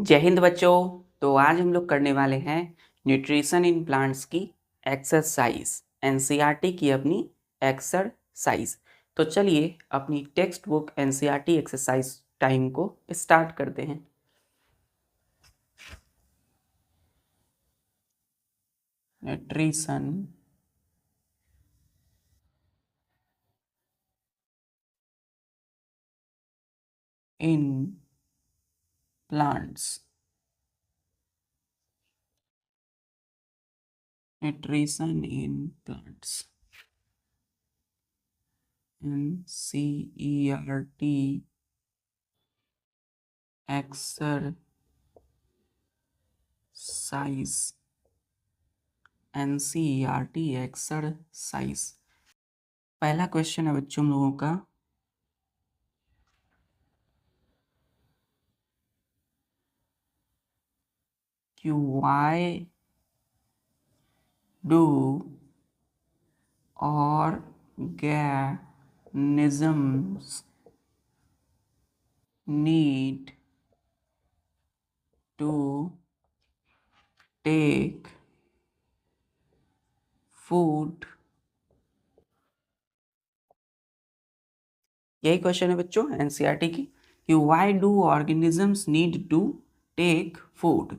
जय हिंद बच्चों। तो आज हम लोग करने वाले हैं न्यूट्रिशन इन प्लांट्स की एक्सरसाइज, एनसीईआरटी की अपनी एक्सरसाइज। तो चलिए अपनी text book NCERT exercise time को स्टार्ट करते हैं। Nutrition in plants, nutrition in plants, NCERT exercise, NCERT exercise. पहला क्वेश्चन है बच्चों हम लोगों का, कि why do organisms need to take food? यही क्वेश्चन है बच्चों एनसीईआरटी की, कि why do organisms need to take food.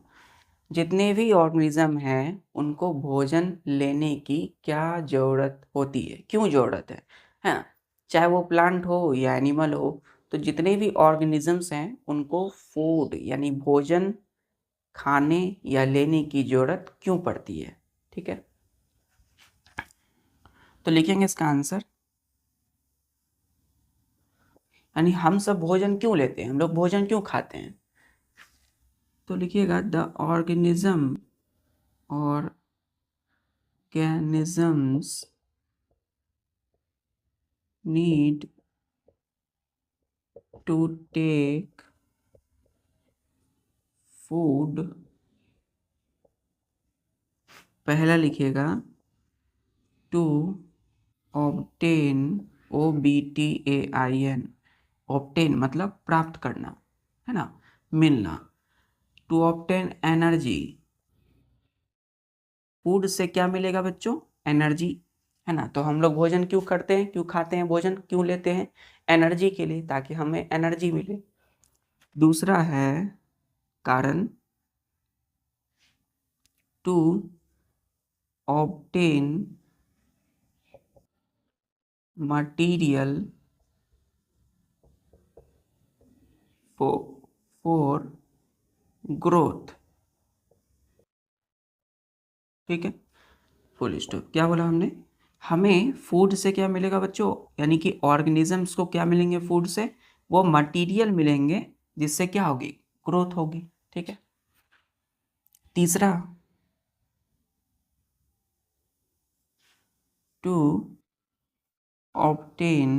जितने भी ऑर्गेनिज्म हैं उनको भोजन लेने की क्या ज़रूरत होती है, क्यों ज़रूरत है ना। चाहे वो प्लांट हो या एनिमल हो, तो जितने भी ऑर्गेनिजम्स हैं उनको फूड यानी भोजन खाने या लेने की ज़रूरत क्यों पड़ती है। ठीक है, तो लिखेंगे इसका आंसर, यानी हम सब भोजन क्यों लेते हैं, हम लोग भोजन क्यों खाते हैं। तो लिखिएगा the organisms need to take food. पहला लिखिएगा टू ऑब्टेन, OBTAIN, ऑब्टेन मतलब प्राप्त करना, है ना, मिलना। टू ऑब्टेन एनर्जी, फूड से क्या मिलेगा बच्चों, एनर्जी, है ना। तो हम लोग भोजन क्यों करते हैं, क्यों खाते हैं, भोजन क्यों लेते हैं, एनर्जी के लिए, ताकि हमें एनर्जी मिले। दूसरा है कारण, to obtain material for growth. ठीक है, फुल स्टॉप। क्या बोला हमने, हमें फूड से क्या मिलेगा बच्चों, यानी कि ऑर्गेनिजम्स को क्या मिलेंगे फूड से, वो मटेरियल मिलेंगे जिससे क्या होगी, ग्रोथ होगी। ठीक है, तीसरा टू ऑब्टेन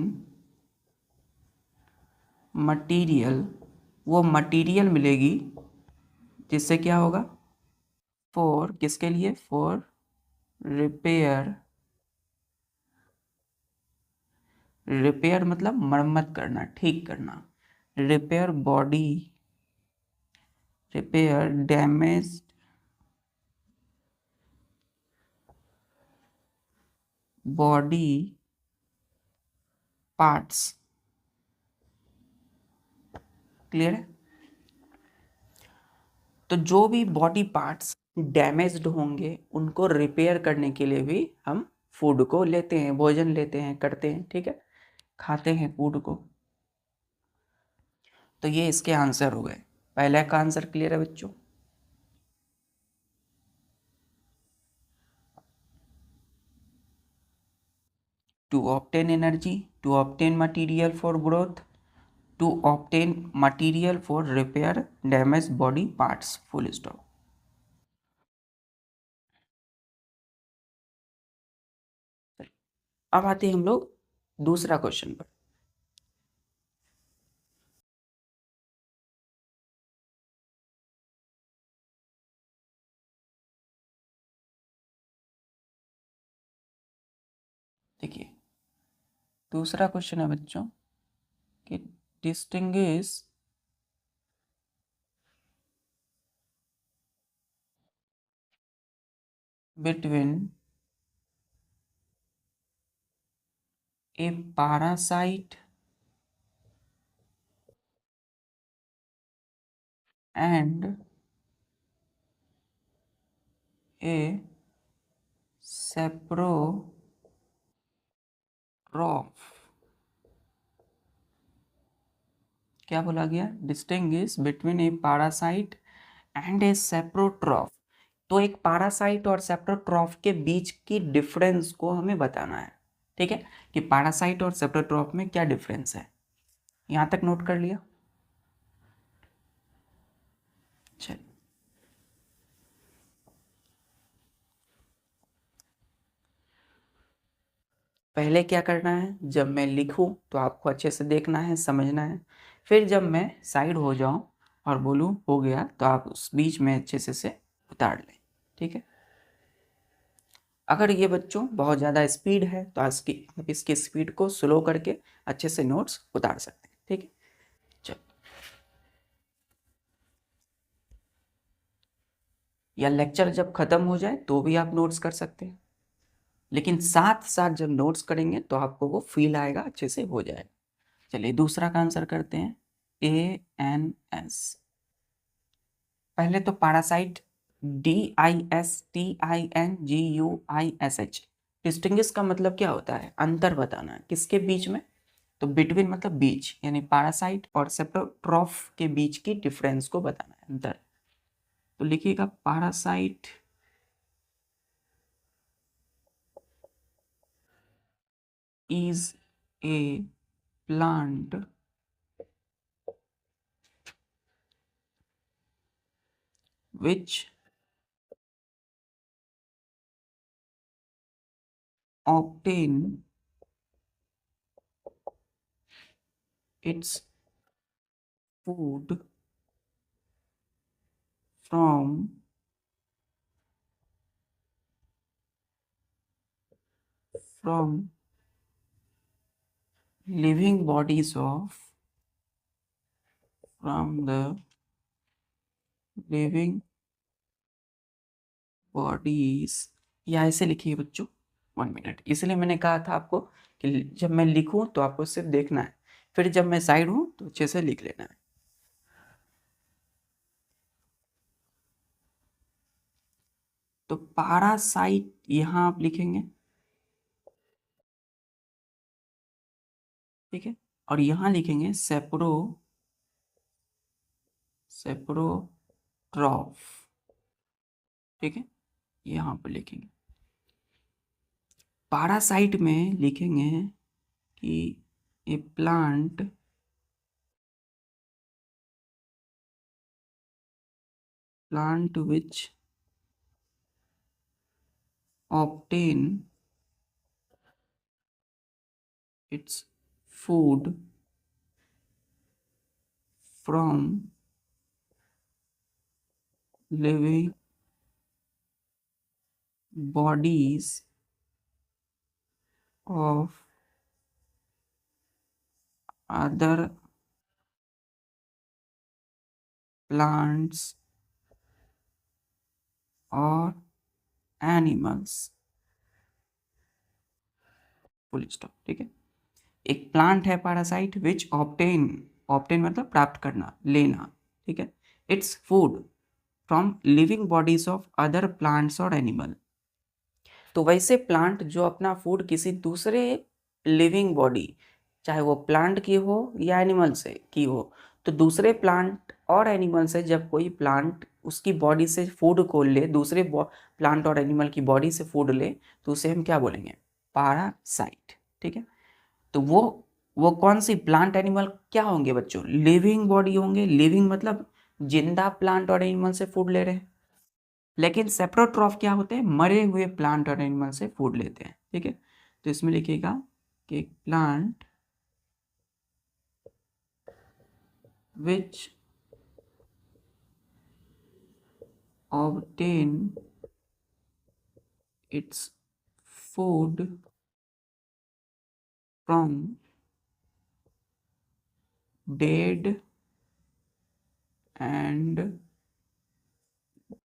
मटेरियल, वो मटेरियल मिलेगी जिससे क्या होगा, फॉर किसके लिए, फॉर रिपेयर, रिपेयर मतलब मरम्मत करना, ठीक करना, repair body, repair damage body parts. Clear है, तो जो भी बॉडी पार्ट्स डैमेज्ड होंगे उनको रिपेयर करने के लिए भी हम फूड को लेते हैं, भोजन लेते हैं, करते हैं। ठीक है, खाते हैं फूड को। तो ये इसके आंसर हो गए। पहला का आंसर क्लियर है बच्चों। To obtain energy, to obtain material for growth, to obtain material for repair damage body parts, full stop. अब आते हैं हम लोग दूसरा क्वेश्चन पर। देखिए दूसरा क्वेश्चन है बच्चों कि distinguish between a parasite and a saprotroph. क्या बोला गया? Distinguish between a parasite and a saprotroph. तो एक पैरासाइट और सेप्रोट्रॉफ के बीच की डिफरेंस को हमें बताना है, ठीक है, कि पैरासाइट और सेप्रोट्रॉफ में क्या डिफरेंस है। यहां तक नोट कर लिया? चलिए, पहले क्या करना है, जब मैं लिखूं तो आपको अच्छे से देखना है, समझना है। फिर जब मैं साइड हो जाऊं और बोलूं हो गया, तो आप उस बीच में अच्छे से उतार लें, ठीक है। अगर ये बच्चों बहुत ज़्यादा स्पीड है तो आप इसकी स्पीड को स्लो करके अच्छे से नोट्स उतार सकते हैं, ठीक है। चलो, या लेक्चर जब ख़त्म हो जाए तो भी आप नोट्स कर सकते हैं, लेकिन साथ साथ जब नोट्स करेंगे तो आपको वो फील आएगा, अच्छे से हो जाएगा। चलिए दूसरा का आंसर करते हैं, ANS। पहले तो पैरासाइट DISTINGUISH। डिस्टिंग्विश का मतलब क्या होता है? अंतर बताना है। किसके बीच में? तो बिटवीन मतलब बीच, यानी पैरासाइट और सेप्रोट्रॉफ के बीच की डिफरेंस को बताना है, अंतर। तो लिखिएगा parasite is a plant which obtain its food from living bodies of from the living bodies, या ऐसे लिखिए बच्चों, 1 मिनट। इसलिए मैंने कहा था आपको कि जब मैं लिखूं तो आपको सिर्फ देखना है, फिर जब मैं साइड हूं तो अच्छे से लिख लेना है। तो पैरासाइट यहां आप लिखेंगे, ठीक है, और यहां लिखेंगे सेप्रोट्रॉफ, ठीक है, यहां पर लिखेंगे। पैरासाइट में लिखेंगे कि a plant which obtain its food from living bodies of other plants or animals, full stop, ठीक है। एक प्लांट है पैरासाइट विच ऑप्टेन मतलब प्राप्त करना, लेना, ठीक है, its food from living bodies of other plants और एनिमल। तो वैसे प्लांट जो अपना फूड किसी दूसरे लिविंग बॉडी, चाहे वो प्लांट की हो या एनिमल से की हो, तो दूसरे प्लांट और एनिमल से जब कोई प्लांट उसकी बॉडी से फूड को ले, दूसरे प्लांट और एनिमल की बॉडी से फूड ले, तो उसे हम क्या बोलेंगे? पैरासाइट, ठीक है। तो वो कौन सी प्लांट एनिमल क्या होंगे बच्चों? लिविंग बॉडी होंगे। लिविंग मतलब जिंदा प्लांट और एनिमल से फूड ले रहे हैं। लेकिन सेप्रोट्रॉफ क्या होते हैं? मरे हुए प्लांट और एनिमल से फूड लेते हैं, ठीक है। तो इसमें लिखिएगा कि plant which obtain its food from dead and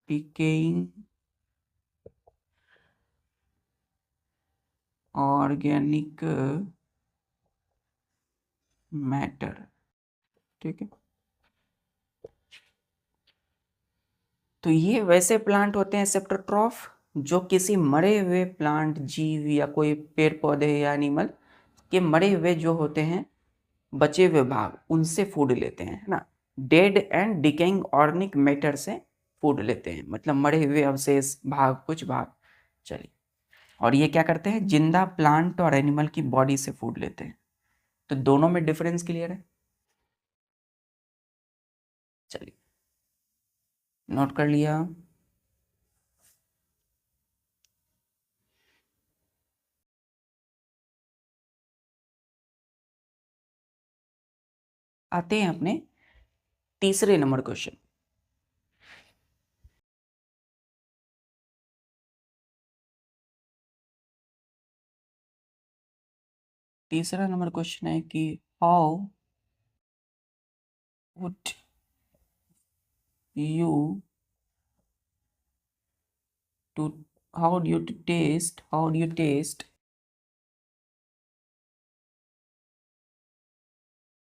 decaying organic matter, ठीक है। तो ये वैसे प्लांट होते हैं सेप्टोट्रॉफ जो किसी मरे हुए प्लांट, जीव या कोई पेड़ पौधे या एनिमल के मरे हुए जो होते हैं बचे हुए भाग, उनसे फूड लेते हैं, है ना। Dead and decaying organic matter से फूड लेते हैं, मतलब मरे हुए अवशेष भाग, कुछ भाग। चलिए, और ये क्या करते हैं, जिंदा प्लांट और एनिमल की बॉडी से फूड लेते हैं। तो दोनों में डिफरेंस क्लियर है। चलिए, नोट कर लिया। आते हैं अपने तीसरे नंबर क्वेश्चन। तीसरा नंबर क्वेश्चन है कि how would you to how do you test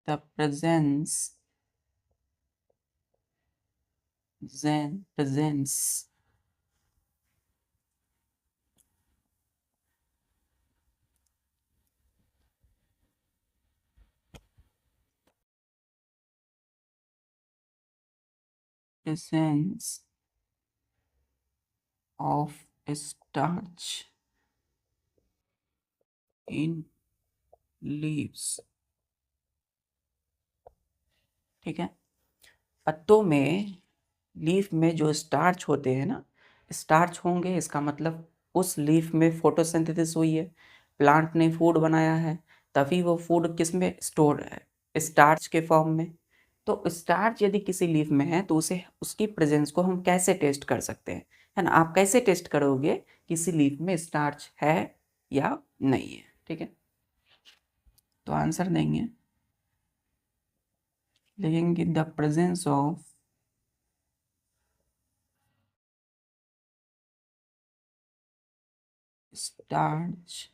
the presence of starch in leaves, ठीक है। पत्तों में, लीफ में जो स्टार्च होते हैं ना, स्टार्च होंगे, इसका मतलब उस लीफ में फोटोसिंथेसिस हुई है, प्लांट ने फूड बनाया है, तभी वो फूड किस में स्टोर है, स्टार्च के फॉर्म में। तो स्टार्च यदि किसी लीफ में है तो उसे, उसकी प्रेजेंस को हम कैसे टेस्ट कर सकते हैं, है ना। आप कैसे टेस्ट करोगे किसी लीफ में स्टार्च है या नहीं है, ठीक है। तो आंसर देंगे, लिखेंगे the presence of starch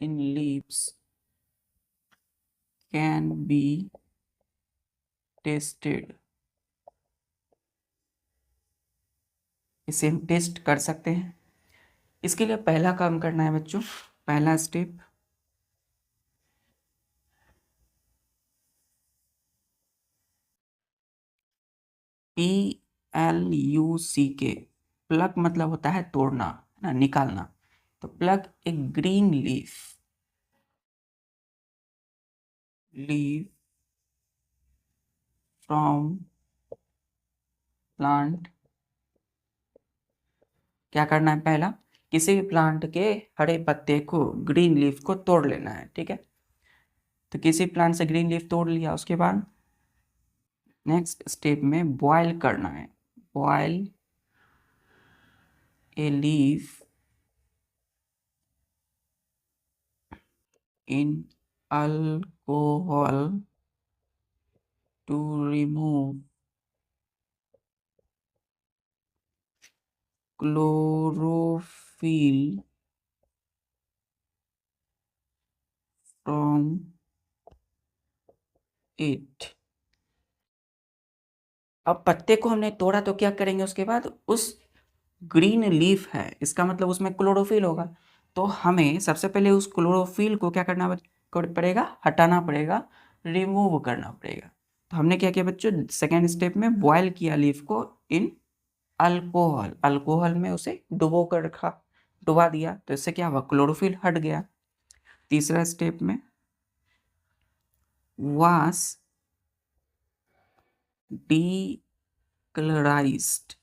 in leaves can be tested, इसे हम टेस्ट कर सकते हैं। इसके लिए पहला काम करना है बच्चों, पहला स्टेप, PLUCK, प्लग मतलब होता है तोड़ना, है ना, निकालना। तो plug A green leaf from plant. क्या करना है, पहला किसी भी प्लांट के हरे पत्ते को, ग्रीन लीफ को तोड़ लेना है, ठीक है। तो किसी प्लांट से ग्रीन लीफ तोड़ लिया, उसके बाद नेक्स्ट स्टेप में बॉयल करना है, boil a leaf in alcohol to remove chlorophyll from it. अब पत्ते को हमने तोड़ा तो क्या करेंगे, उसके बाद उस ग्रीन लीफ है, इसका मतलब उसमें क्लोरोफिल होगा। तो हमें सबसे पहले उस क्लोरोफिल को क्या करना पड़ेगा, हटाना पड़ेगा, रिमूव करना पड़ेगा। तो हमने क्या किया बच्चों, सेकेंड स्टेप में बॉयल किया लीफ को इन अल्कोहल, अल्कोहल में उसे डुबो कर रखा, डुबा दिया, तो इससे क्या हुआ, क्लोरोफिल हट गया। तीसरा स्टेप में वॉश डीकलराइज्ड।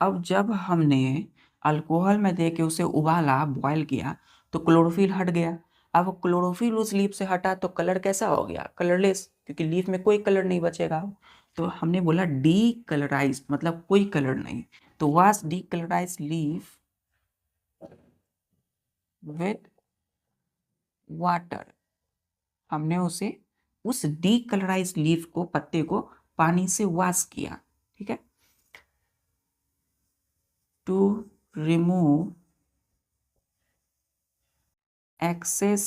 अब जब हमने अल्कोहल में दे के उसे उबाला, बॉयल किया, तो क्लोरोफिल हट गया। अब क्लोरोफिल उस लीफ से हटा तो कलर कैसा हो गया, कलरलेस, क्योंकि लीफ में कोई कलर नहीं बचेगा। तो हमने बोला डी कलराइज, मतलब कोई कलर नहीं। तो wash D colourise leaf with water, हमने उसे, उस डी कलराइज लीफ को, पत्ते को पानी से वॉश किया, ठीक है। To remove excess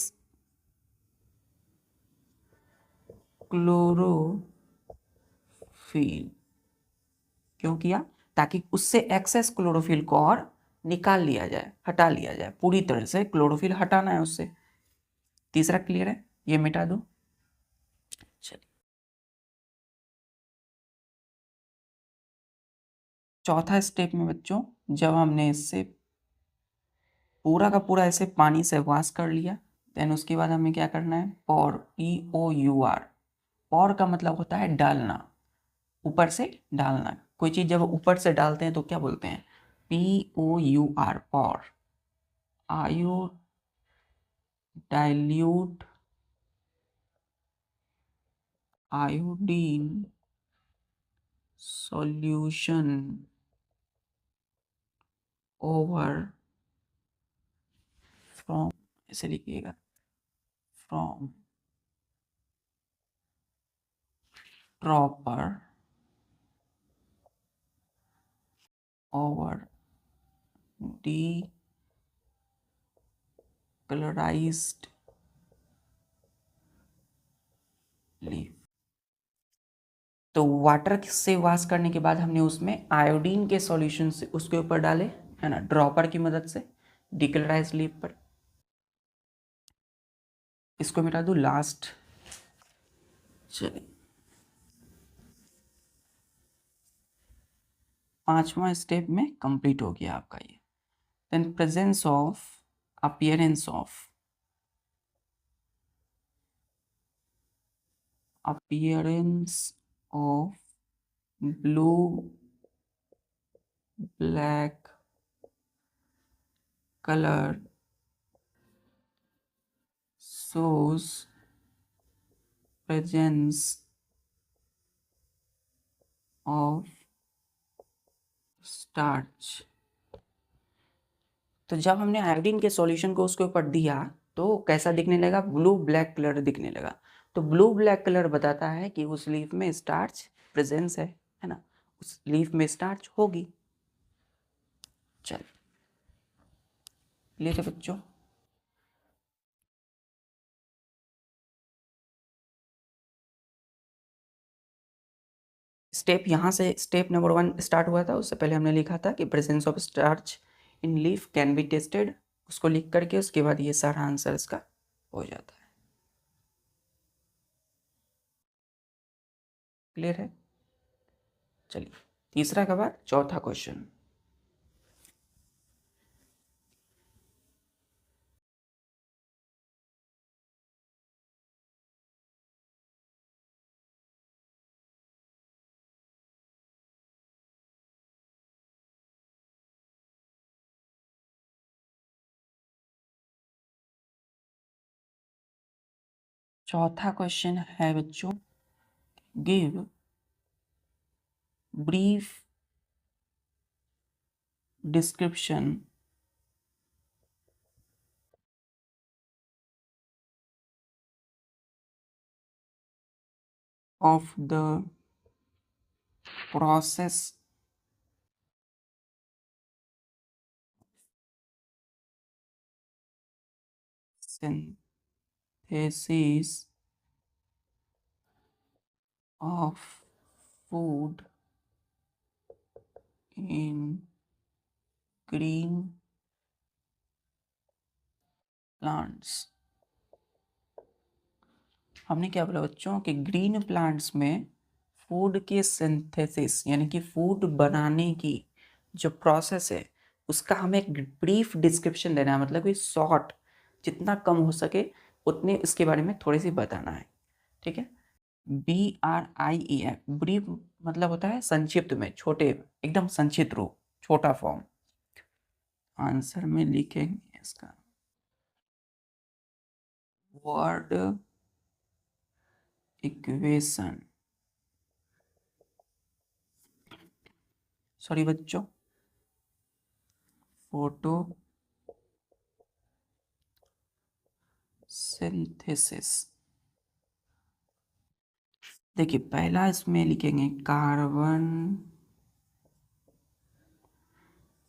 chlorophyll. क्यों किया? ताकि उससे एक्सेस क्लोरोफिल को और निकाल लिया जाए, हटा लिया जाए, पूरी तरह से क्लोरोफिल हटाना है उससे। तीसरा क्लियर है, ये मिटा दो। चलिए चौथा स्टेप में बच्चों, जब हमने इससे पूरा का पूरा ऐसे पानी से वॉश कर लिया, देन उसके बाद हमें क्या करना है, पॉर, POUR। पॉर का मतलब होता है डालना, ऊपर से डालना। कोई चीज जब ऊपर से डालते हैं तो क्या बोलते हैं, POUR, पॉर। आयो dilute iodine solution over from, ऐसे लिखिएगा, from proper over decolorized leaf। तो वाटर से वॉश करने के बाद हमने उसमें आयोडीन के सॉल्यूशन से उसके ऊपर डाले, है ना, ड्रॉपर की मदद से डिकलराइज लीफ पर। इसको मिटा दूं लास्ट। चलिए पांचवा स्टेप में कंप्लीट हो गया आपका ये। Then presence of, appearance of, appearance of blue black color shows presence of starch। तो जब हमने आयोडीन के सॉल्यूशन को उसके ऊपर दिया तो कैसा दिखने लगा, ब्लू ब्लैक कलर दिखने लगा। तो ब्लू ब्लैक कलर बताता है कि उस लीफ में स्टार्च प्रेजेंस है ना, उस लीफ में स्टार्च होगी। चल लिए थे बच्चों। स्टेप यहाँ से स्टेप नंबर 1 स्टार्ट हुआ था, उससे पहले हमने लिखा था कि presence of starch in leaf can be tested. उसको लिख करके उसके बाद ये सारा आंसर इसका हो जाता है। क्लियर है? चलिए तीसरा के बाद चौथा क्वेश्चन। चौथा क्वेश्चन है बच्चों, give brief description of the process synthesis of food in green plants. हमने क्या बोला बच्चों कि ग्रीन प्लांट्स में फूड के सिंथेसिस यानी कि फूड बनाने की जो प्रोसेस है उसका हमें एक ब्रीफ डिस्क्रिप्शन देना है, मतलब कि शॉर्ट, जितना कम हो सके उतने इसके बारे में थोड़ी सी बताना है। ठीक है, BRIEF, ब्रीफ मतलब होता है संक्षिप्त में, छोटे, एकदम संक्षिप्त रूप, छोटा फॉर्म। आंसर में लिखेंगे इसका वर्ड इक्वेशन, सॉरी बच्चों, फोटो सिंथेसिस। देखिए पहला इसमें लिखेंगे carbon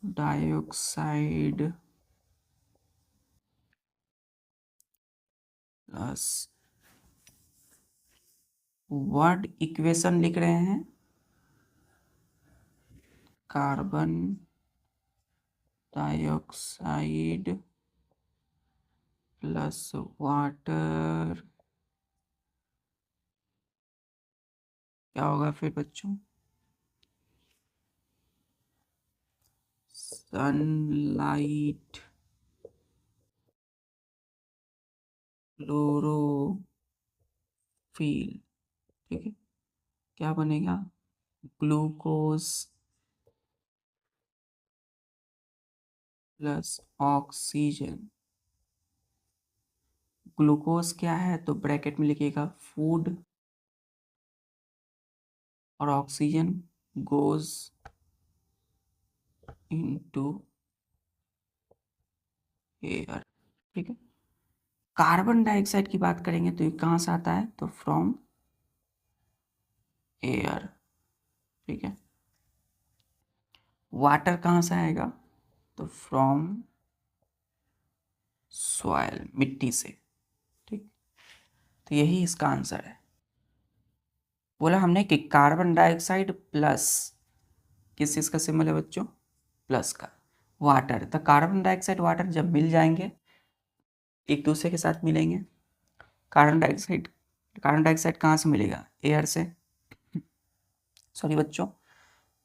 dioxide plus word equation लिख रहे हैं, कार्बन डाइऑक्साइड प्लस वाटर, क्या होगा फिर बच्चों? सनलाइट, क्लोरोफिल, ठीक है। क्या बनेगा? Glucose plus oxygen. ग्लूकोज क्या है तो ब्रैकेट में लिखिएगा फूड, और ऑक्सीजन गोज इनटू एयर, ठीक है। कार्बन डाइऑक्साइड की बात करेंगे तो ये कहाँ से आता है तो फ्रॉम एयर, ठीक है। वाटर कहाँ से आएगा तो फ्रॉम सॉइल, मिट्टी से, ठीक। तो यही इसका आंसर है। बोला हमने कि कार्बन डाइऑक्साइड प्लस किस चीज़ का सिंबल है बच्चों? प्लस का। वाटर, तो कार्बन डाइऑक्साइड वाटर जब मिल जाएंगे, एक दूसरे के साथ मिलेंगे। कार्बन डाइऑक्साइड कहाँ से मिलेगा? एयर से, सॉरी बच्चों,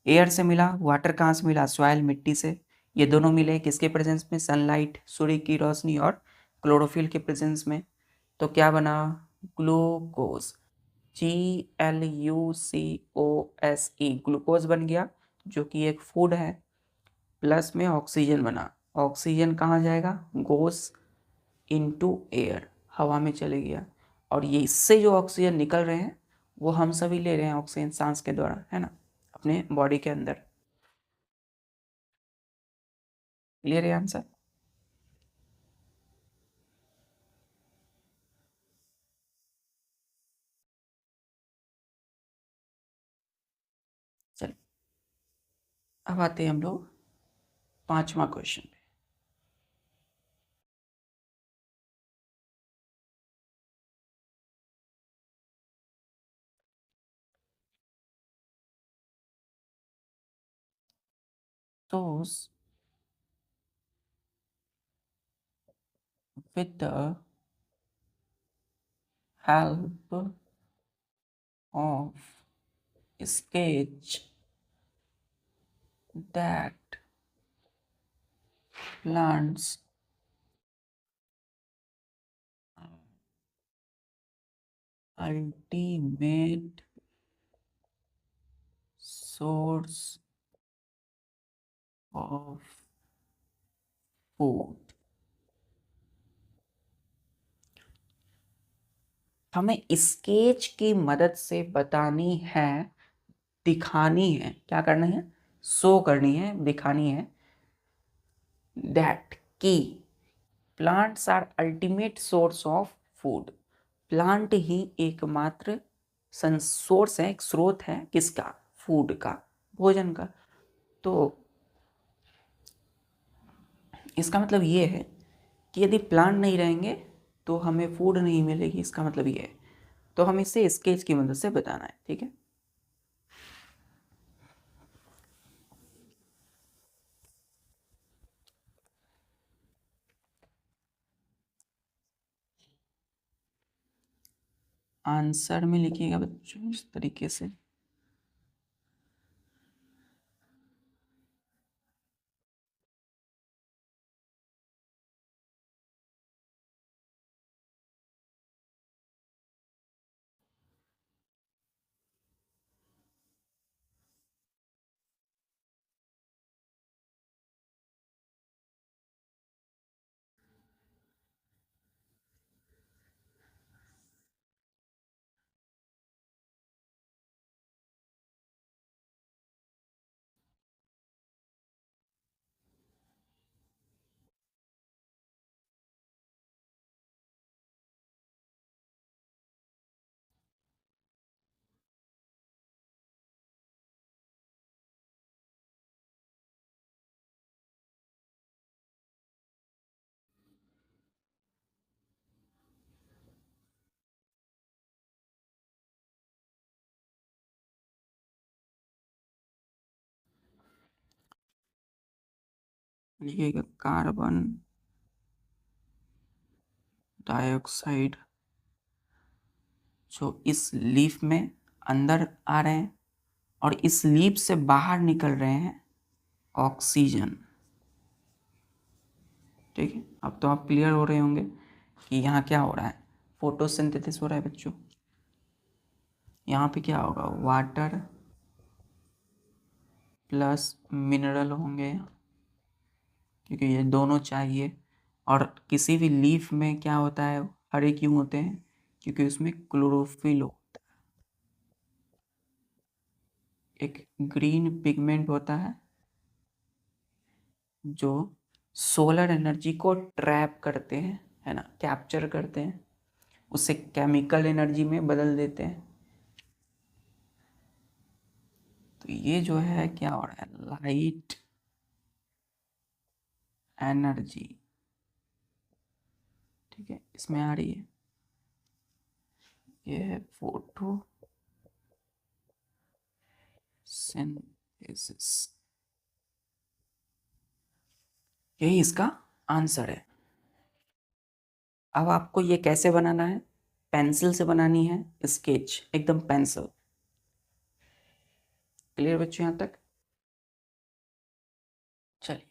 एयर से मिला। वाटर कहाँ से मिला? सॉइल, मिट्टी से। ये दोनों मिले किसके प्रेजेंस में? सनलाइट, सूर्य की रोशनी, और क्लोरोफिल के प्रेजेंस में। तो क्या बना? ग्लूकोज, GLUCOSE, ग्लूकोज बन गया, जो कि एक फूड है। प्लस में ऑक्सीजन बना। ऑक्सीजन कहाँ जाएगा? गोस इनटू एयर, हवा में चले गया। और ये इससे जो ऑक्सीजन निकल रहे हैं वो हम सभी ले रहे हैं, ऑक्सीजन सांस के द्वारा, है ना, अपने बॉडी के अंदर। क्लियर है आंसर? चलिए अब आते हैं हम लोग 5वां क्वेश्चन पे। Those with the help of sketch that plants ultimate source of food। हमें स्केच की मदद से बतानी है, दिखानी है, क्या करना है? शो करनी है, दिखानी है। दैट की plants are ultimate source of food, plant ही एकमात्र सोर्स है, एक स्रोत है किसका? फूड का, भोजन का। तो इसका मतलब ये है कि यदि प्लांट नहीं रहेंगे तो हमें फूड नहीं मिलेगी, इसका मतलब ये है। तो हम इसे स्केच की मदद से बताना है, ठीक है। आंसर में लिखिएगा बच्चों इस तरीके से। लिखिएगा कार्बन डाइऑक्साइड जो इस लीफ में अंदर आ रहे हैं और इस लीफ से बाहर निकल रहे हैं ऑक्सीजन। ठीक है, अब तो आप क्लियर हो रहे होंगे कि यहाँ क्या हो रहा है, फोटोसिंथेसिस हो रहा है बच्चों। यहाँ पे क्या होगा, वाटर प्लस मिनरल होंगे क्योंकि ये दोनों चाहिए। और किसी भी लीफ में क्या होता है, हरे क्यों होते हैं, क्योंकि उसमें क्लोरोफिल होता है, एक ग्रीन पिगमेंट होता है जो सोलर एनर्जी को ट्रैप करते हैं, है ना, कैप्चर करते हैं, उसे केमिकल एनर्जी में बदल देते हैं। तो ये जो है क्या हो रहा है, लाइट एनर्जी, ठीक है, इसमें आ रही है। ये है फोटो सिंथेसिस, यही इसका आंसर है। अब आपको ये कैसे बनाना है, पेंसिल से बनानी है, स्केच एकदम पेंसिल। क्लियर बच्चों यहाँ तक? चलिए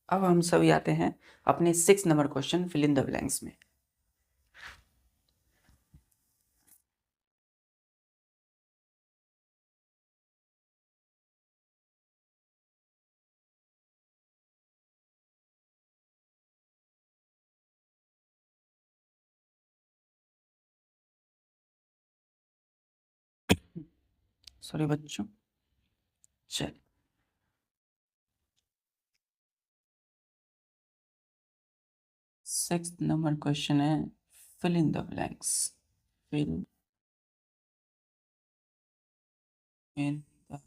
अब हम सभी आते हैं अपने 6 number question fill in the blanks में। सॉरी बच्चों, चलिए 6 नंबर क्वेश्चन है, fill in the blanks, fill in the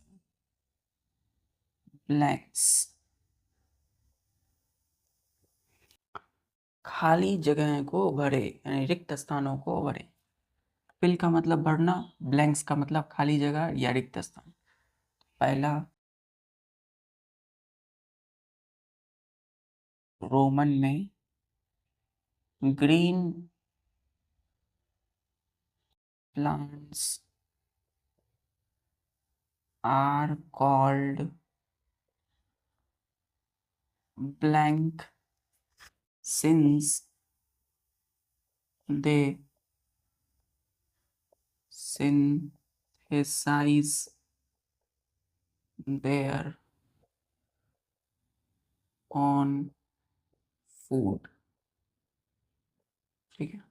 blanks. खाली जगह को भरे, यानी रिक्त स्थानों को भरे। फिल का मतलब भरना, ब्लैंक्स का मतलब खाली जगह या रिक्त स्थान। पहला रोमन में green plants are called blank since they synthesize their own food। ठीक है,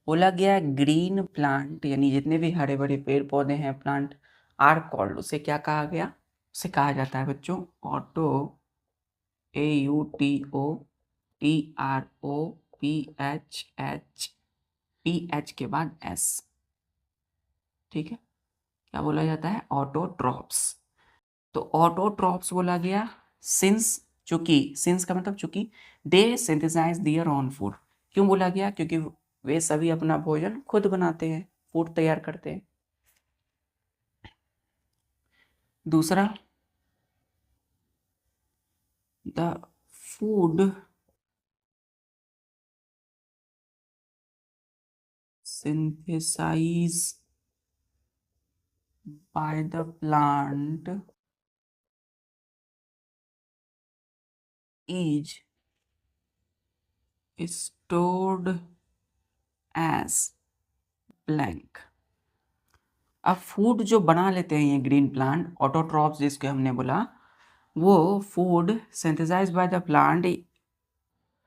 बोला गया ग्रीन प्लांट यानी जितने भी हरे भरे पेड़ पौधे हैं, प्लांट आर कॉल्ड, उसे क्या कहा गया, उसे कहा जाता है बच्चों ऑटो, AUTOTROPHH, के बाद S। ठीक है, क्या बोला जाता है, ऑटोट्रॉप्स। तो ऑटोट्रॉप्स बोला गया सिंस, चूंकि सिंस का मतलब चूंकि दे सिंथेसाइज देयर ओन फूड। क्यों बोला गया, क्योंकि वे सभी अपना भोजन खुद बनाते हैं, फूड तैयार करते हैं। दूसरा, the food synthesize by the plant is stored as blank। अब फूड जो बना लेते हैं ये ग्रीन प्लांट, ऑटोट्रॉप्स जिसके हमने बोला, वो food synthesize by the plant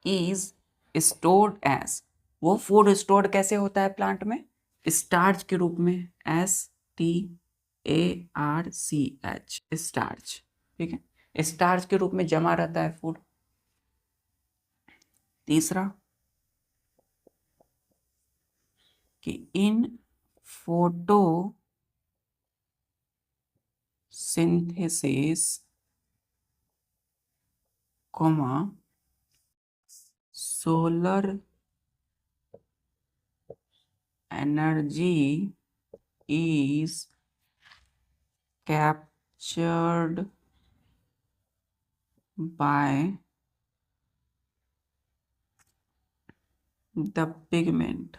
is stored as, वो फूड स्टोर्ड कैसे होता है प्लांट में, स्टार्च के रूप में, STARCH, स्टार्च। ठीक है, स्टार्च के रूप में जमा रहता है फूड। तीसरा कि in photosynthesis comma solar energy is captured by the pigment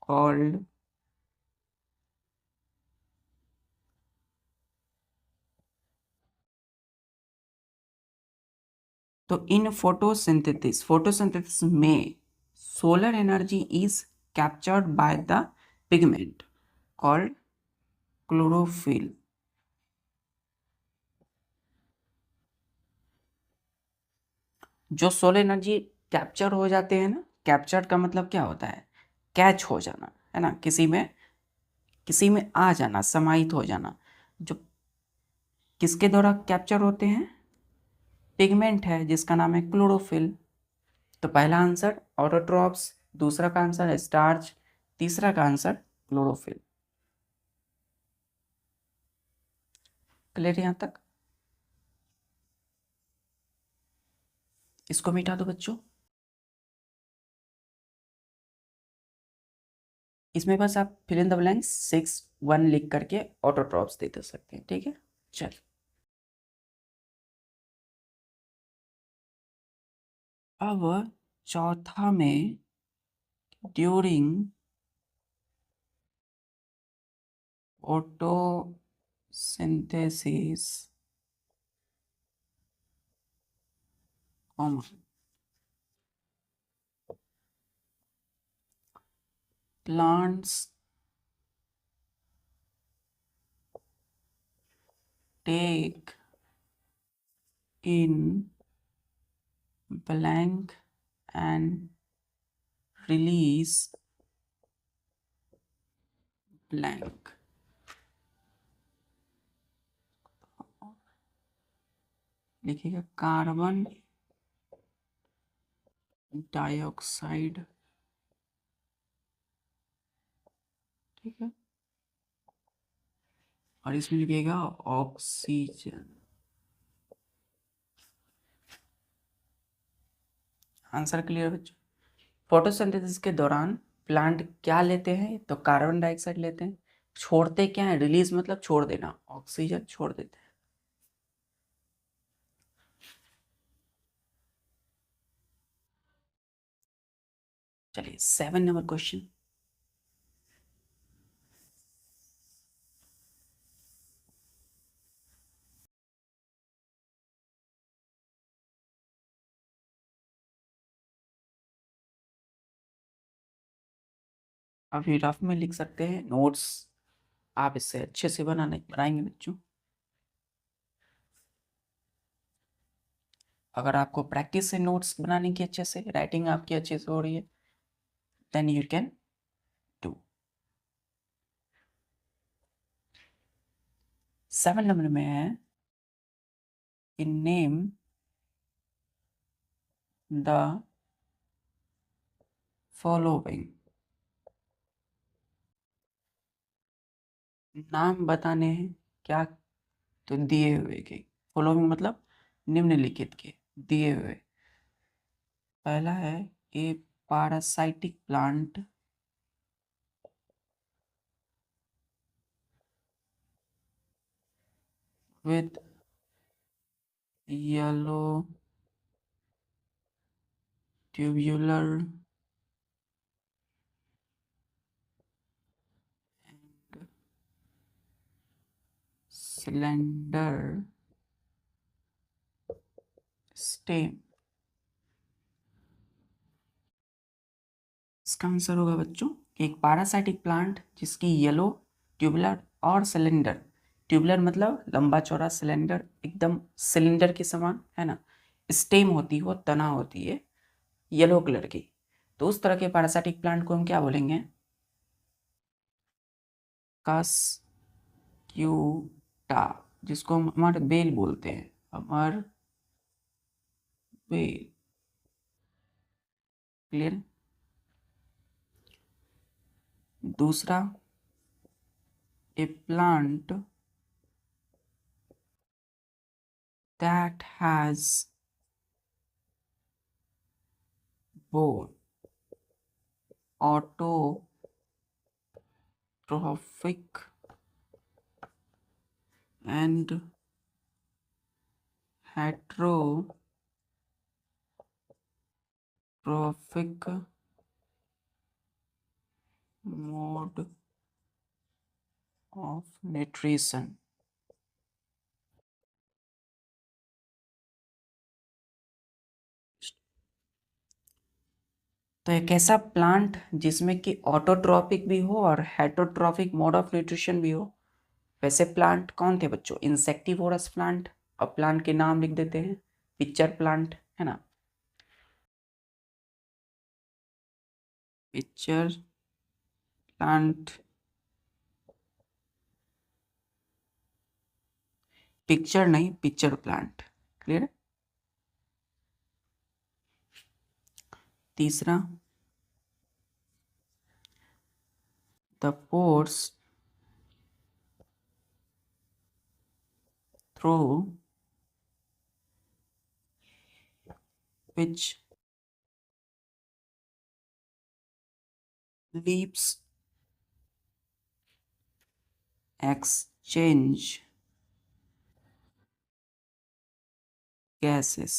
called तो इन फोटोसिंथेसिस में solar energy is captured by the pigment called chlorophyll. जो सोलर एनर्जी कैप्चर हो जाते हैं ना, कैप्चर्ड का मतलब क्या होता है? कैच हो जाना, है ना, किसी में आ जाना, समाहित हो जाना। जो किसके द्वारा कैप्चर होते हैं? पिगमेंट है जिसका नाम है क्लोरोफिल। तो पहला आंसर ऑटोट्रॉप्स, दूसरा का आंसर है स्टार्च, तीसरा का आंसर क्लोरोफिल। क्लियर यहां तक? इसको मिटा दो बच्चों। इसमें बस आप फिल इन द ब्लैंक्स 6 1 लिख करके ऑटोट्रॉप्स दे सकते हैं, ठीक है। चल अब चौथा में during photosynthesis plants take in blank and release blank। लिखिएगा कार्बन डाइऑक्साइड, ठीक है, और इसमें लिखिएगा ऑक्सीजन। आंसर क्लियर बच्चों? फोटोसिंथेसिस के दौरान प्लांट क्या लेते हैं? तो कार्बन डाइऑक्साइड लेते हैं। छोड़ते क्या है? रिलीज मतलब छोड़ देना, ऑक्सीजन छोड़ देते हैं। चलिए 7 नंबर क्वेश्चन। अभी रफ में लिख सकते हैं, नोट्स आप इससे अच्छे से बनाएंगे बच्चों। अगर आपको प्रैक्टिस से नोट्स बनाने की अच्छे से, राइटिंग आपकी अच्छे से हो रही है, then you can do. 7 number में है इन नेम द फॉलोइंग। नाम बताने हैं क्या? तो दिए हुए के, फॉलोइंग मतलब निम्नलिखित के, दिए हुए। पहला है a parasitic plant with yellow tubular and slender stem। इसका आंसर होगा बच्चों एक पैरासाइटिक प्लांट जिसकी येलो, ट्यूबुलर और सिलेंडर। ट्यूबुलर मतलब लंबा चौड़ा, सिलेंडर एकदम सिलेंडर के समान, है ना, स्टेम होती है, वो तना होती है येलो कलर की। तो उस तरह के पैरासाइटिक प्लांट को हम क्या बोलेंगे? कस्क्यूटा, जिसको हम अमर बेल बोलते हैं, अमर बेल। क्लियर? दूसरा ए plant that has both autotrophic and heterotrophic mode of nutrition। तो एक ऐसा प्लांट जिसमें कि ऑटोट्रॉपिक भी हो और हेटरोट्रॉपिक मोड ऑफ न्यूट्रिशन भी हो। वैसे प्लांट कौन थे बच्चों? Insectivorous plant. और प्लांट के नाम लिख देते हैं, पिक्चर प्लांट है ना, पिक्चर प्लांट, पिक्चर नहीं पिक्चर प्लांट। क्लियर है? तीसरा, the pores through which leaves exchange gases।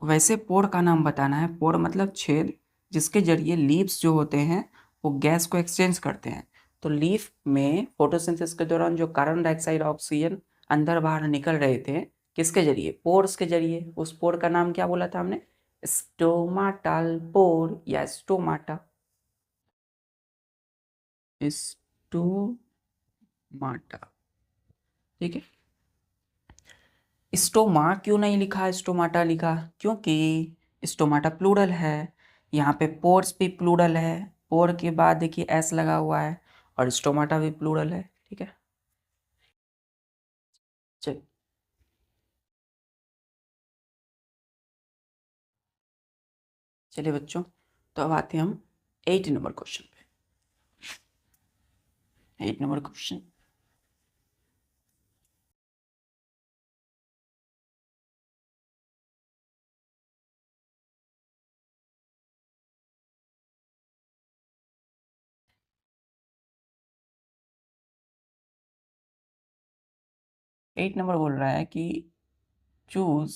वैसे पोर का नाम बताना है। पोर मतलब छेद, जिसके जरिए लीव्स जो होते हैं वो गैस को एक्सचेंज करते हैं। तो लीफ में फोटोसिंथेसिस के दौरान जो कार्बन डाइऑक्साइड ऑक्सीजन अंदर बाहर निकल रहे थे, किसके जरिए? पोर्स के जरिए। उस पोर का नाम क्या बोला था हमने? स्टोमाटल पोर या स्टोमाटा। स्टोमाटा, ठीक है। स्टोमा क्यों नहीं लिखा, स्टोमाटा लिखा? क्योंकि स्टोमाटा प्लूरल है, यहाँ पे पोर्स भी प्लूरल है। पोर के बाद देखिए एस लगा हुआ है, और स्टोमाटा भी प्लूरल है, ठीक है। चल चलिए बच्चों, तो अब आते हैं हम 8 नंबर क्वेश्चन पे। 8 नंबर क्वेश्चन, एट नंबर बोल रहा है कि चूज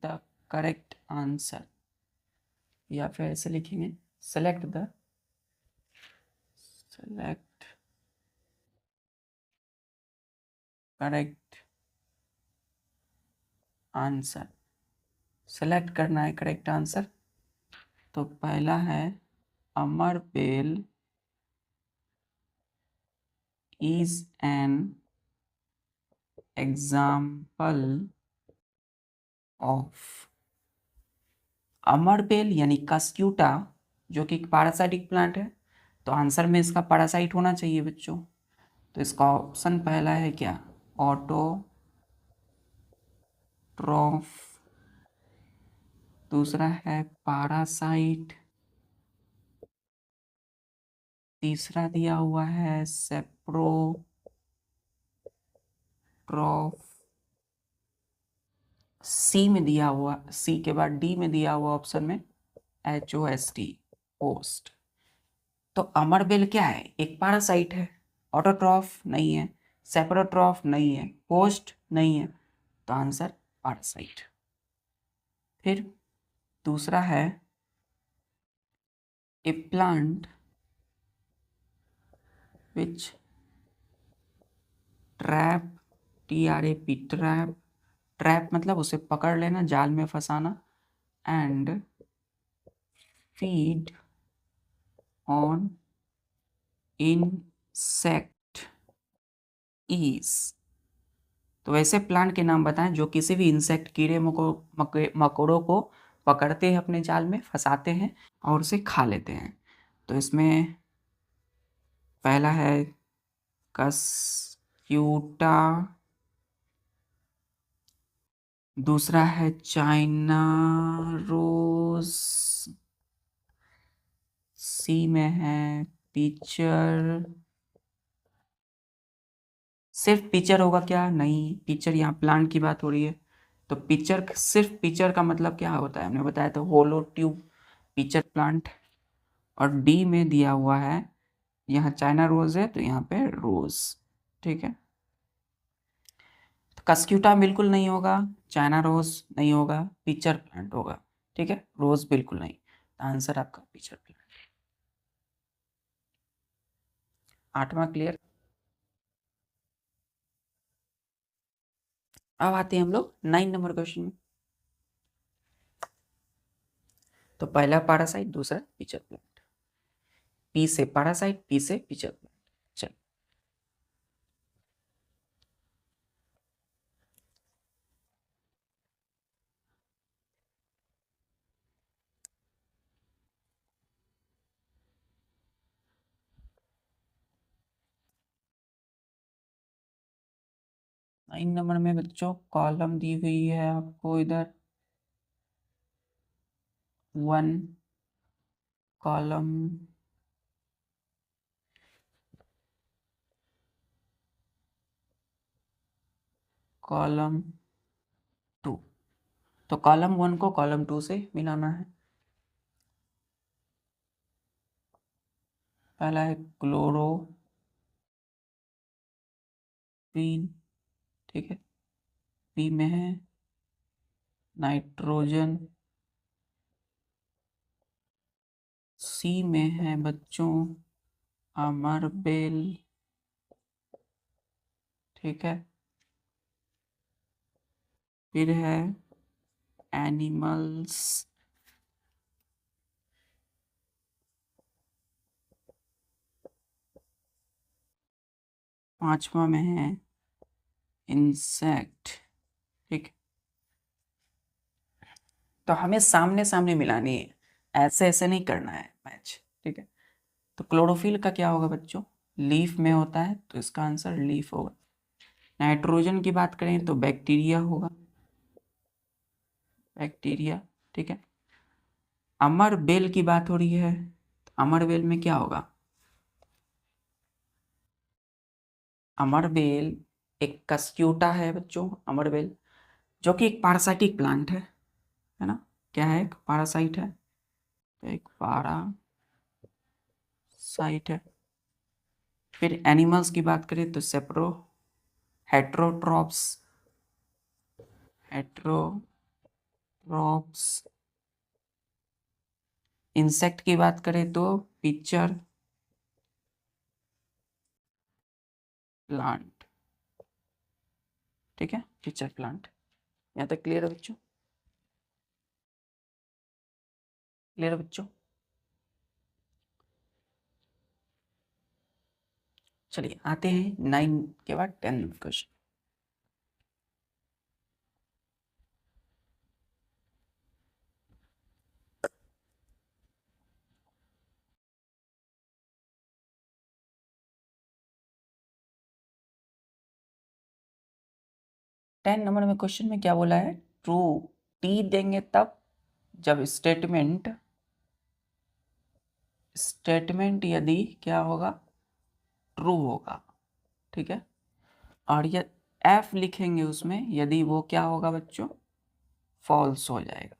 द करेक्ट आंसर, या फिर ऐसे लिखेंगे सेलेक्ट करेक्ट आंसर। सेलेक्ट करना है करेक्ट आंसर। तो पहला है अमर बेल is an example of। अमरबेल यानी कस्क्यूटा, जो कि पैरासाइटिक प्लांट है, तो आंसर में इसका पैरासाइट होना चाहिए बच्चों। तो इसका ऑप्शन पहला है क्या? ऑटोट्रॉफ। दूसरा है पैरासाइट। तीसरा दिया हुआ है सेप्रोट्रॉफ। सी में दिया हुआ, सी के बाद डी में दिया हुआ ऑप्शन में HOST, होस्ट। तो अमरबेल क्या है? एक पैरासाइट है। ऑटोट्रॉफ नहीं है, सेप्रोट्रॉफ नहीं है, होस्ट नहीं है, तो आंसर पैरासाइट। फिर दूसरा है a plant which trap, TRAP, trap. Trap मतलब उसे पकड़ लेना, जाल में फंसाना। And feed on insects. तो वैसे प्लांट के नाम बताएं जो किसी भी इंसेक्ट, कीड़े मकोड़ों को पकड़ते हैं, अपने जाल में फंसाते हैं और उसे खा लेते हैं। तो इसमें पहला है कस्क्यूटा, दूसरा है चाइना रोज, सी में है पिचर। सिर्फ पिचर होगा क्या? नहीं, पिचर यहाँ प्लांट की बात हो रही है, तो पिक्चर, सिर्फ पिक्चर का मतलब क्या होता है हमने बताया था, होलो ट्यूब पिक्चर प्लांट। और डी में दिया हुआ है, यहाँ चाइना रोज है तो यहाँ पे रोज, ठीक है। तो कस्क्यूटा बिल्कुल नहीं होगा, चाइना रोज नहीं होगा, पिक्चर प्लांट होगा, ठीक है। रोज बिल्कुल नहीं, आंसर आपका पिक्चर प्लांट। 8वां क्लियर। अब आते हैं हम लोग 9 नंबर क्वेश्चन में। तो पहला पैरासाइट, दूसरा पिक्चर प्लांट, पी से पैरासाइट, पी से पिक्चर प्लांट। चल, नाइन नंबर में बच्चों कॉलम दी हुई है आपको इधर, 1 कॉलम, कॉलम 2। तो कॉलम 1 को कॉलम 2 से मिलाना है। पहला है क्लोरोफीन, ठीक है। पी में है नाइट्रोजन, सी में है बच्चों अमरबेल, ठीक है। फिर है एनिमल्स, पांचवा में है इंसेक्ट, ठीक। तो हमें सामने सामने मिलानी है, ऐसे ऐसे नहीं करना है मैच, ठीक है। तो क्लोरोफिल का क्या होगा बच्चों, लीफ में होता है तो इसका आंसर लीफ होगा। नाइट्रोजन की बात करें तो बैक्टीरिया होगा, बैक्टीरिया, ठीक है। अमर बेल की बात हो रही है, तो अमर बेल में क्या होगा, अमर बेल एक कस्क्यूटा है बच्चों, अमर बेल, जो कि एक पारासाइटिक प्लांट है ना। क्या है, एक पारासाइट है, तो एक पारासाइट है। फिर एनिमल्स की बात करें तो सेप्रो हेट्रोट्रॉप्स, हेट्रोट्रॉप्स। इंसेक्ट की बात करें तो पिक्चर प्लांट, ठीक है, पिक्चर प्लांट। यहाँ तक क्लियर है बच्चों, क्लियर है बच्चों। चलिए आते हैं 9 के बाद 10 क्वेश्चन। 10 नंबर में क्वेश्चन में क्या बोला है, ट्रू टी देंगे तब जब स्टेटमेंट, स्टेटमेंट यदि क्या होगा, ट्रू होगा, ठीक है। और ये एफ लिखेंगे उसमें यदि वो क्या होगा बच्चों, फॉल्स हो जाएगा,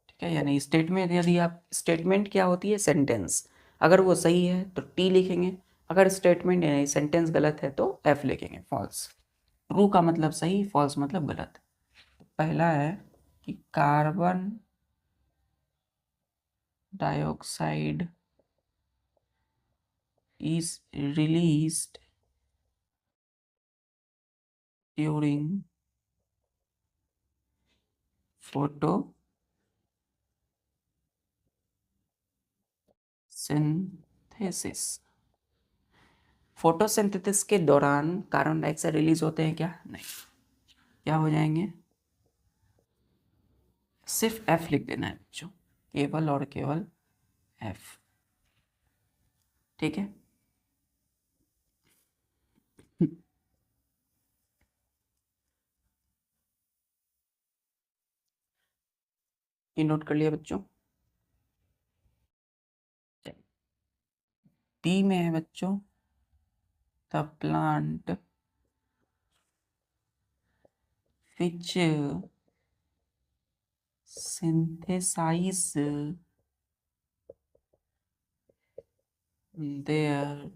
ठीक है। यानी स्टेटमेंट, यदि आप, स्टेटमेंट क्या होती है, सेंटेंस, अगर वो सही है तो टी लिखेंगे, अगर स्टेटमेंट यानी सेंटेंस गलत है तो एफ लिखेंगे, फॉल्स। ट्रू का मतलब सही, फॉल्स मतलब गलत। तो पहला है कि carbon dioxide is released during photosynthesis। Photosynthesis के दौरान कार्बन डाइऑक्साइड रिलीज होते हैं क्या, नहीं। क्या हो जाएंगे, सिर्फ एफ लिख देना है बच्चों, केवल और केवल एफ, ठीक है। ये नोट कर लिया बच्चों। बी में है बच्चों the plant which synthesize their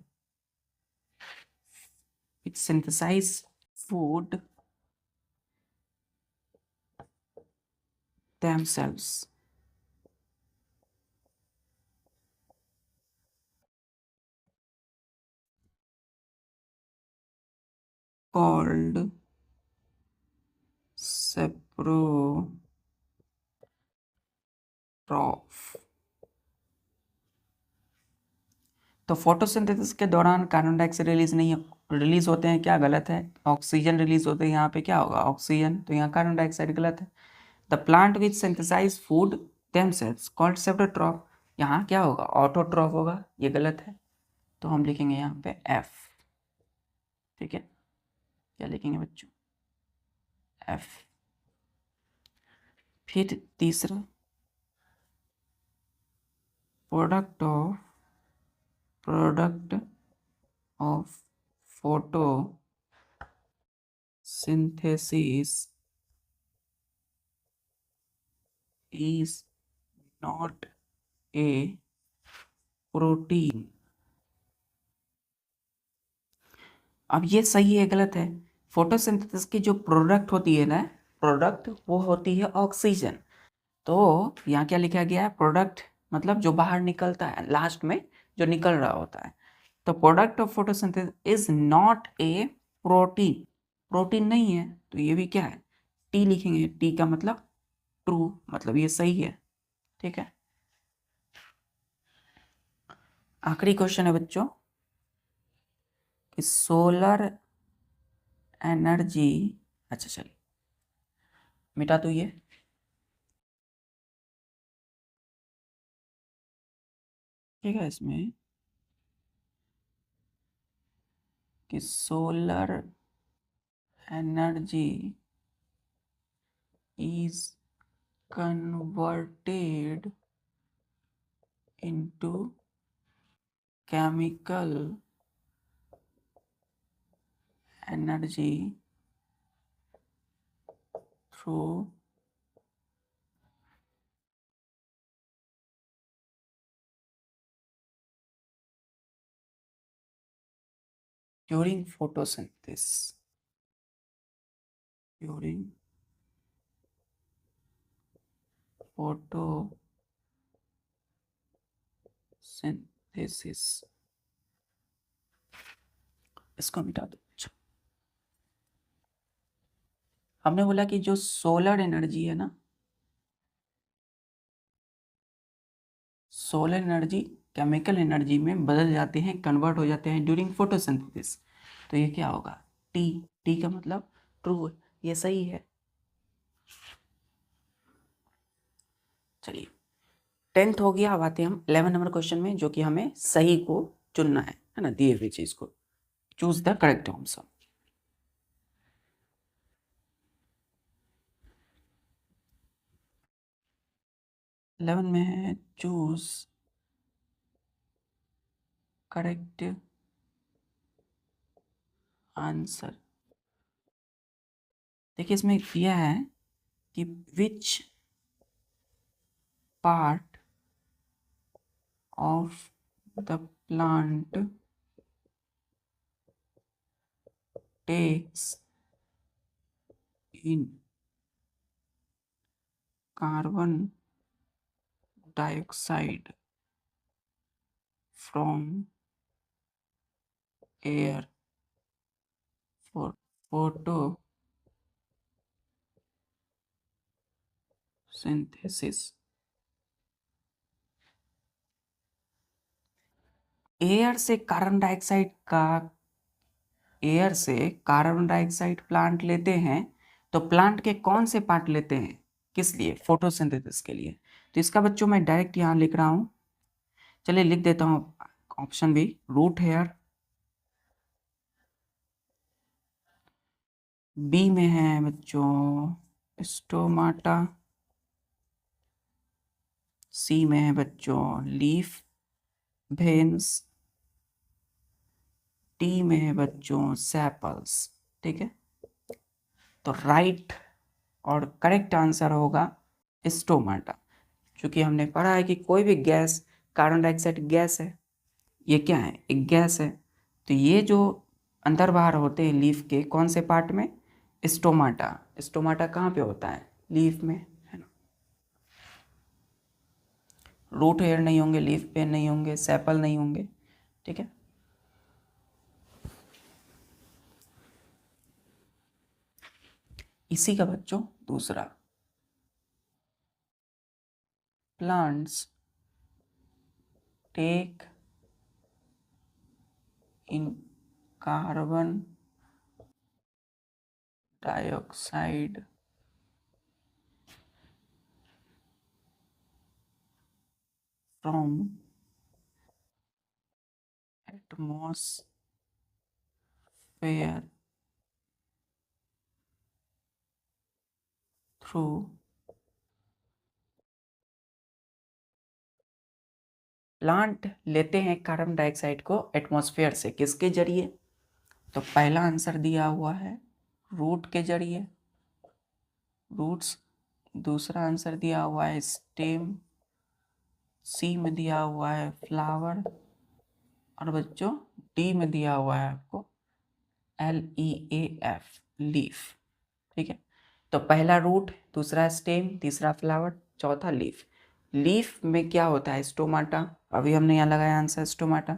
which synthesize food themselves. Called saprotroph. तो फोटोसिंथेसिस के दौरान कार्बन डाइऑक्साइड रिलीज होते हैं, क्या गलत है? ऑक्सीजन रिलीज होते हैं, यहाँ पे क्या होगा? ऑक्सीजन, तो यहाँ कार्बन डाइऑक्साइड गलत है। The plant which synthesize food themselves called saprotroph, यहाँ क्या होगा? ऑटोट्रॉफ होगा, ये गलत है। तो हम लिखेंगे यहाँ पे एफ। ठीक है, क्या लिखेंगे बच्चों? एफ। फिर तीसरा, product of photosynthesis is not a protein। अब ये सही है गलत है? फोटोसिंथेसिस की जो प्रोडक्ट होती है ना, प्रोडक्ट वो होती है ऑक्सीजन। तो यहाँ क्या लिखा गया है? प्रोडक्ट मतलब जो बाहर निकलता है, लास्ट में जो निकल रहा होता है। तो product of photosynthesis is not a protein, protein नहीं है, तो ये भी क्या है? टी लिखेंगे। टी का मतलब ट्रू, मतलब ये सही है। ठीक है, आखिरी क्वेश्चन है बच्चों कि सोलर एनर्जी, अच्छा चलिए मिटा दो ये। ठीक है, इसमें कि solar energy is converted into chemical energy through during photosynthesis, during photosynthesis। इसको मिटा दो। हमने बोला कि जो सोलर एनर्जी है ना, सोलर एनर्जी केमिकल एनर्जी में बदल जाते हैं, कन्वर्ट हो जाते हैं ड्यूरिंग फोटोसिंथेसिस। तो ये क्या होगा? टी। टी का मतलब ट्रू, ये सही है। चलिए 10th हो गया। अब आते हैं हम 11 नंबर क्वेश्चन में, जो कि हमें सही को चुनना है ना, दिए हुए चीज को। Choose the correct answer. 11 में है चूज करेक्ट आंसर। देखिए इसमें दिया है कि which part of the plant takes in carbon dioxide from air for photosynthesis. Air से कार्बन डाइऑक्साइड का, एयर से कार्बन डाइऑक्साइड प्लांट लेते हैं, तो प्लांट के कौन से पार्ट लेते हैं? किस लिए? फोटोसिंथेसिस के लिए। तो इसका बच्चों मैं डायरेक्ट यहाँ लिख रहा हूँ, चलिए लिख देता हूँ option B, root hair. B में है बच्चों स्टोमाटा। सी में है बच्चों लीफ वेन्स। टी में है बच्चों सेपल्स। ठीक है, तो राइट और करेक्ट आंसर होगा स्टोमाटा। क्योंकि हमने पढ़ा है कि कोई भी गैस, कार्बन डाइऑक्साइड गैस है, ये क्या है, एक गैस है। तो ये जो अंदर बाहर होते हैं लीफ के कौन से पार्ट में, स्टोमाटा। स्टोमाटा कहाँ पे होता है, लीफ में, है ना। रूट हेयर नहीं होंगे, लीफ पे नहीं होंगे, सेपल नहीं होंगे, ठीक है। इसी का बच्चों दूसरा, plants take in carbon dioxide from atmosphere through plant लेते हैं कार्बन डाइऑक्साइड को एटमॉस्फेयर से, किसके जरिए, तो पहला आंसर दिया हुआ है रूट के जरिए, रूट्स। दूसरा आंसर दिया हुआ है स्टेम, सी में दिया हुआ है फ्लावर, और बच्चों डी में दिया हुआ है आपको LEAF, लीफ, ठीक है। तो पहला रूट, दूसरा स्टेम, तीसरा फ्लावर, चौथा लीफ। लीफ में क्या होता है, स्टोमाटा। अभी हमने यहाँ लगाया आंसर स्टोमाटा।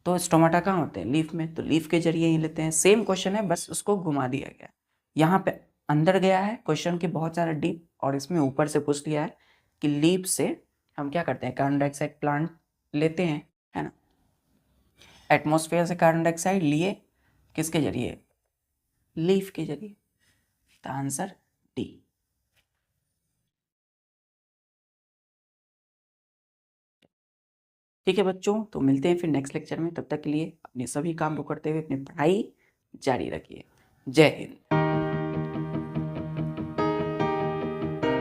तो स्टोमाटा कहाँ होते हैं, लीफ में। तो लीफ के जरिए ही लेते हैं। सेम क्वेश्चन है, बस उसको घुमा दिया गया। यहाँ पे अंदर गया है क्वेश्चन के बहुत सारा डीप, और इसमें ऊपर से पूछ लिया है कि लीफ से हम क्या करते हैं, कार्बन डाइऑक्साइड प्लांट लेते हैं, है ना। एटमॉस्फेयर से कार्बन डाइऑक्साइड लिए किसके जरिए, लीफ के जरिए। तो आंसर डी। ठीक है बच्चों, तो मिलते हैं फिर नेक्स्ट लेक्चर में। तब तक के लिए अपने सभी काम को करते हुए अपनी पढ़ाई जारी रखिए। जय हिंद।